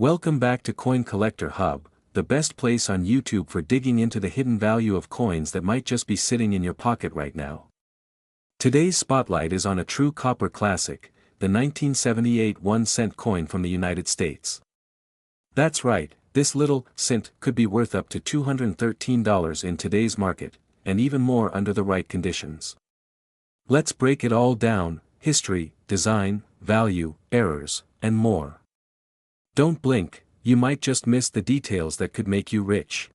Welcome back to Coin Collector Hub, the best place on YouTube for digging into the hidden value of coins that might just be sitting in your pocket right now. Today's spotlight is on a true copper classic, the 1978 1-cent coin from the United States. That's right, this little cent could be worth up to $213 in today's market, and even more under the right conditions. Let's break it all down: history, design, value, errors, and more. Don't blink, you might just miss the details that could make you rich.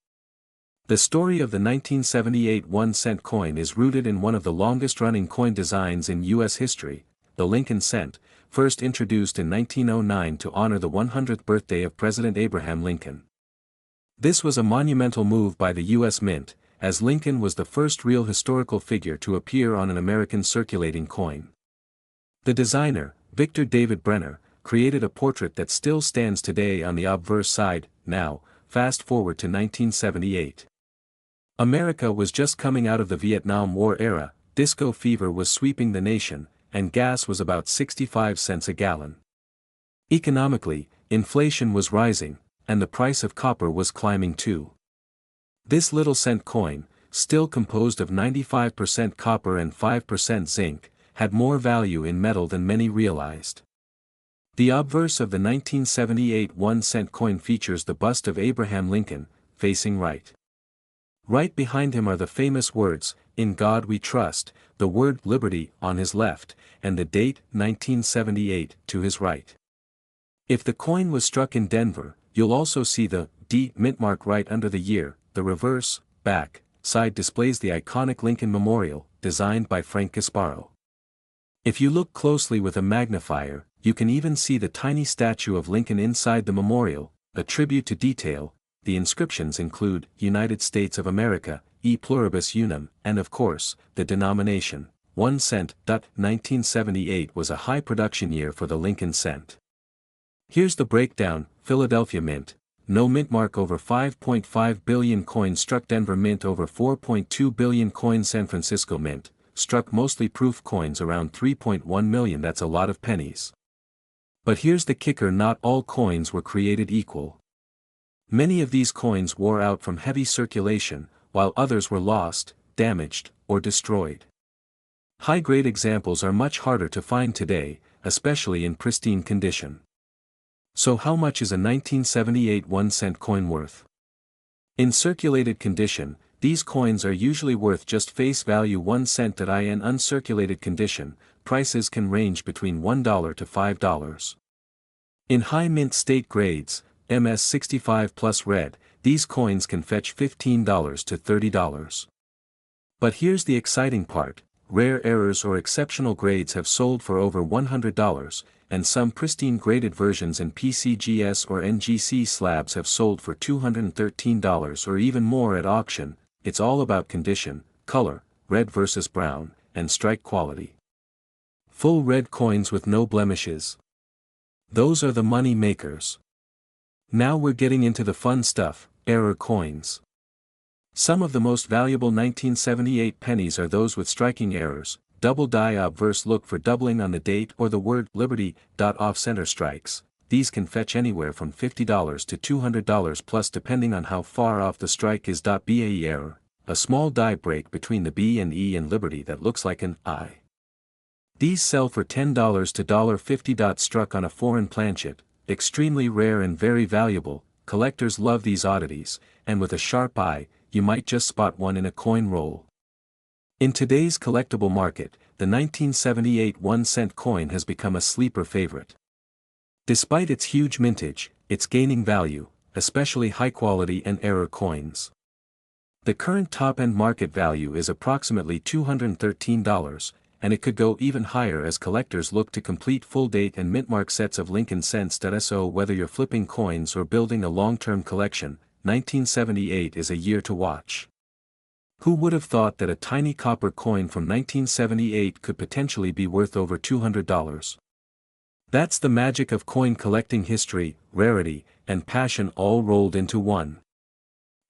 The story of the 1978 1-cent coin is rooted in one of the longest-running coin designs in U.S. history, the Lincoln cent, first introduced in 1909 to honor the 100th birthday of President Abraham Lincoln. This was a monumental move by the U.S. Mint, as Lincoln was the first real historical figure to appear on an American circulating coin. The designer, Victor David Brenner, created a portrait that still stands today on the obverse side. Now, fast forward to 1978. America was just coming out of the Vietnam War era, disco fever was sweeping the nation, and gas was about 65 cents a gallon. Economically, inflation was rising, and the price of copper was climbing too. This little cent coin, still composed of 95% copper and 5% zinc, had more value in metal than many realized. The obverse of the 1978 1-cent coin features the bust of Abraham Lincoln, facing right. Right behind him are the famous words, "In God We Trust," the word "liberty" on his left, and the date, 1978, to his right. If the coin was struck in Denver, you'll also see the D mint mark right under the year. The reverse, back, side displays the iconic Lincoln Memorial, designed by Frank Gasparo. If you look closely with a magnifier, you can even see the tiny statue of Lincoln inside the memorial, a tribute to detail. The inscriptions include United States of America, E pluribus unum, and of course, the denomination, 1 cent. 1978 was a high production year for the Lincoln cent. Here's the breakdown: Philadelphia Mint, no mint mark over 5.5 billion coins struck. Denver Mint over 4.2 billion coins. San Francisco Mint, struck mostly proof coins around 3.1 million. That's a lot of pennies. But here's the kicker: not all coins were created equal. Many of these coins wore out from heavy circulation, while others were lost, damaged, or destroyed. High-grade examples are much harder to find today, especially in pristine condition. So how much is a 1978 1-cent coin worth? In circulated condition, these coins are usually worth just face value 1 cent. In uncirculated condition, prices can range between $1 to $5. In high mint state grades, MS 65 plus red, these coins can fetch $15 to $30. But here's the exciting part: rare errors or exceptional grades have sold for over $100, and some pristine graded versions in PCGS or NGC slabs have sold for $213 or even more at auction. It's all about condition, color, red versus brown, and strike quality. Full red coins with no blemishes. Those are the money makers. Now we're getting into the fun stuff: error coins. Some of the most valuable 1978 pennies are those with striking errors. Double die obverse, look for doubling on the date or the word liberty. Off-center strikes, these can fetch anywhere from $50 to $200 plus depending on how far off the strike is. BAE error, a small die break between the B and E in liberty that looks like an I. These sell for $10 to $50. Struck on a foreign planchet, extremely rare and very valuable. Collectors love these oddities, and with a sharp eye, you might just spot one in a coin roll. In today's collectible market, the 1978 1-cent coin has become a sleeper favorite. Despite its huge mintage, it's gaining value, especially high-quality and error coins. The current top-end market value is approximately $213, and it could go even higher as collectors look to complete full-date and mint-mark sets of Lincoln cents. So whether you're flipping coins or building a long-term collection, 1978 is a year to watch. Who would have thought that a tiny copper coin from 1978 could potentially be worth over $200? That's the magic of coin collecting: history, rarity, and passion all rolled into one.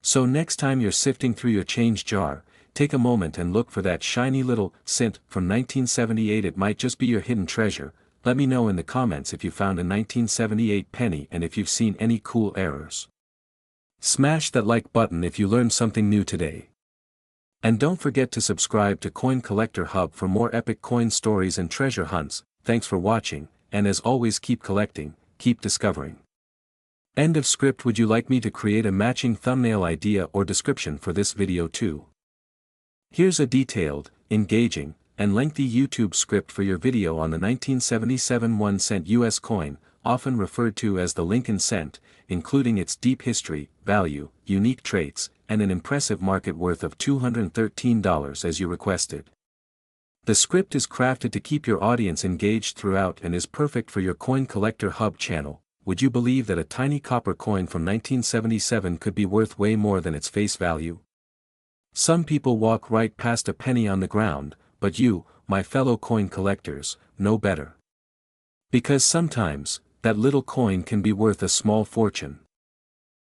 So next time you're sifting through your change jar, take a moment and look for that shiny little cent from 1978. It might just be your hidden treasure, Let me know in the comments if you found a 1978 penny and if you've seen any cool errors. Smash that like button if you learned something new today. And don't forget to subscribe to Coin Collector Hub for more epic coin stories and treasure hunts. Thanks for watching, and as always keep collecting, keep discovering. End of script. Would you like me to create a matching thumbnail idea or description for this video too? Here's a detailed, engaging, and lengthy YouTube script for your video on the 1977 1-cent US coin, often referred to as the Lincoln cent, including its deep history, value, unique traits, and an impressive market worth of $213 as you requested. The script is crafted to keep your audience engaged throughout and is perfect for your Coin Collector Hub channel. Would you believe that a tiny copper coin from 1977 could be worth way more than its face value? Some people walk right past a penny on the ground, but you, my fellow coin collectors, know better. Because sometimes, that little coin can be worth a small fortune.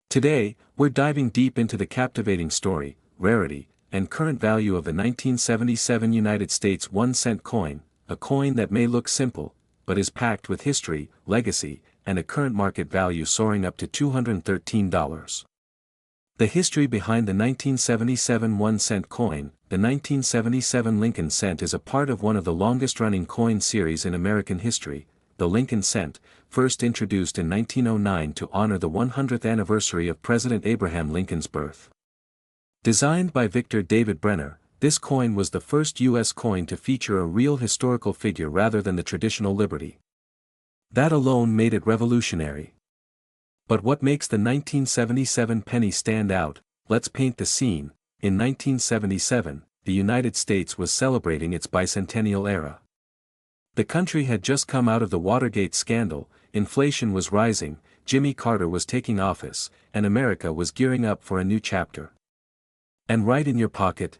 Today, we're diving deep into the captivating story, rarity, and current value of the 1977 United States 1-cent coin, a coin that may look simple, but is packed with history, legacy, and a current market value soaring up to $213. The history behind the 1977 1-cent coin, the 1977 Lincoln cent, is a part of one of the longest-running coin series in American history. The Lincoln cent, first introduced in 1909 to honor the 100th anniversary of President Abraham Lincoln's birth. Designed by Victor David Brenner, this coin was the first U.S. coin to feature a real historical figure rather than the traditional liberty. That alone made it revolutionary. But what makes the 1977 penny stand out? Let's paint the scene. In 1977, the United States was celebrating its bicentennial era. The country had just come out of the Watergate scandal, inflation was rising, Jimmy Carter was taking office, and America was gearing up for a new chapter. And right in your pocket,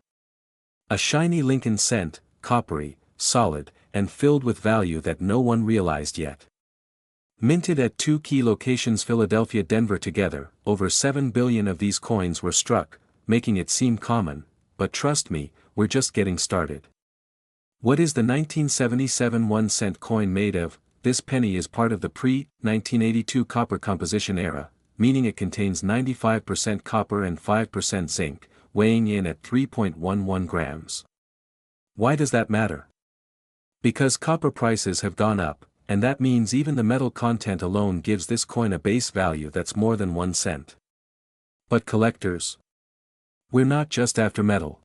a shiny Lincoln cent, coppery, solid, and filled with value that no one realized yet. Minted at two key locations, Philadelphia, Denver together, over 7 billion of these coins were struck, making it seem common, but trust me, we're just getting started. What is the 1977 1-cent coin made of? This penny is part of the pre-1982 copper composition era, meaning it contains 95% copper and 5% zinc, weighing in at 3.11 grams. Why does that matter? Because copper prices have gone up, and that means even the metal content alone gives this coin a base value that's more than 1 cent. But collectors, we're not just after metal.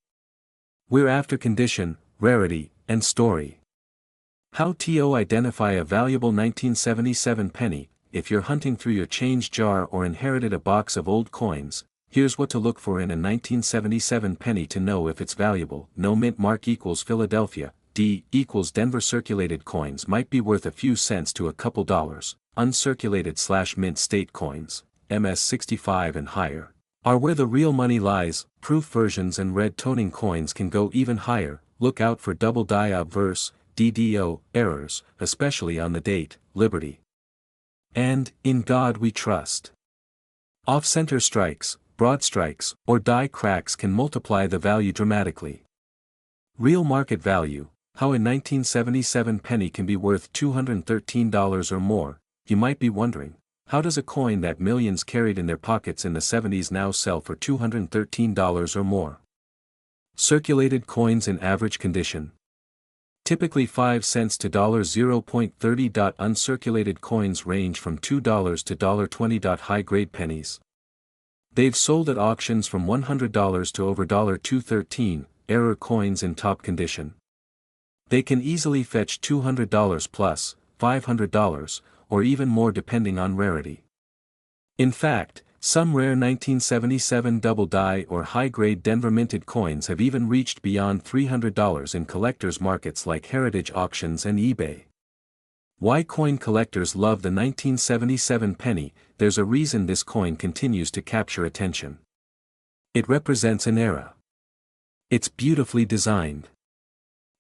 We're after condition, rarity, and story. How to identify a valuable 1977 penny? If you're hunting through your change jar or inherited a box of old coins, here's what to look for in a 1977 penny to know if it's valuable. No mint mark equals Philadelphia. D equals Denver. Circulated coins might be worth a few cents to a couple dollars. Uncirculated/mint state coins, MS-65 and higher, are where the real money lies. Proof versions and red toning coins can go even higher. Look out for double die obverse, DDO, errors, especially on the date, liberty. And, in God we trust. Off-center strikes, broad strikes, or die cracks can multiply the value dramatically. Real market value. How a 1977 penny can be worth $213 or more. You might be wondering, how does a coin that millions carried in their pockets in the 70s now sell for $213 or more? Circulated coins in average condition. Typically 5 cents to $0.30. Uncirculated coins range from $2 to $20. High-grade pennies. They've sold at auctions from $100 to over $213. Error coins in top condition. They can easily fetch $200 plus, $500, or even more depending on rarity. In fact, some rare 1977 double die or high-grade Denver minted coins have even reached beyond $300 in collectors' markets like heritage auctions and eBay. Why coin collectors love the 1977 penny? There's a reason this coin continues to capture attention. It represents an era. It's beautifully designed.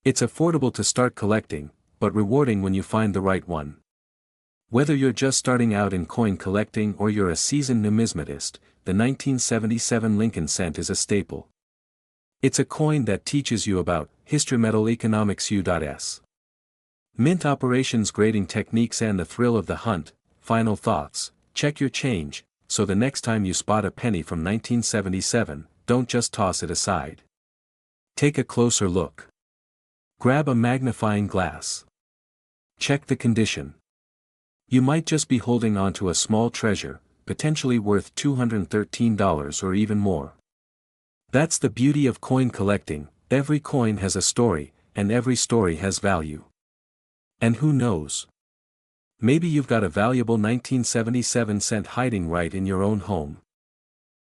It's affordable to start collecting, but rewarding when you find the right one. Whether you're just starting out in coin collecting or you're a seasoned numismatist, the 1977 Lincoln cent is a staple. It's a coin that teaches you about history, metal economics, U.S. Mint operations, grading techniques, and the thrill of the hunt. Final thoughts: check your change, so the next time you spot a penny from 1977, don't just toss it aside. Take a closer look. Grab a magnifying glass. Check the condition. You might just be holding on to a small treasure, potentially worth $213 or even more. That's the beauty of coin collecting. Every coin has a story, and every story has value. And who knows? Maybe you've got a valuable 1977 cent hiding right in your own home.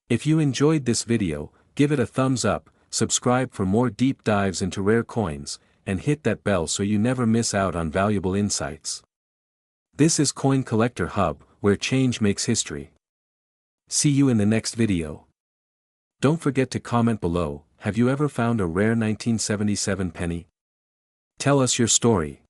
If you enjoyed this video, give it a thumbs up, subscribe for more deep dives into rare coins, and hit that bell so you never miss out on valuable insights. This is Coin Collector Hub, where change makes history. See you in the next video. Don't forget to comment below. Have you ever found a rare 1977 penny? Tell us your story.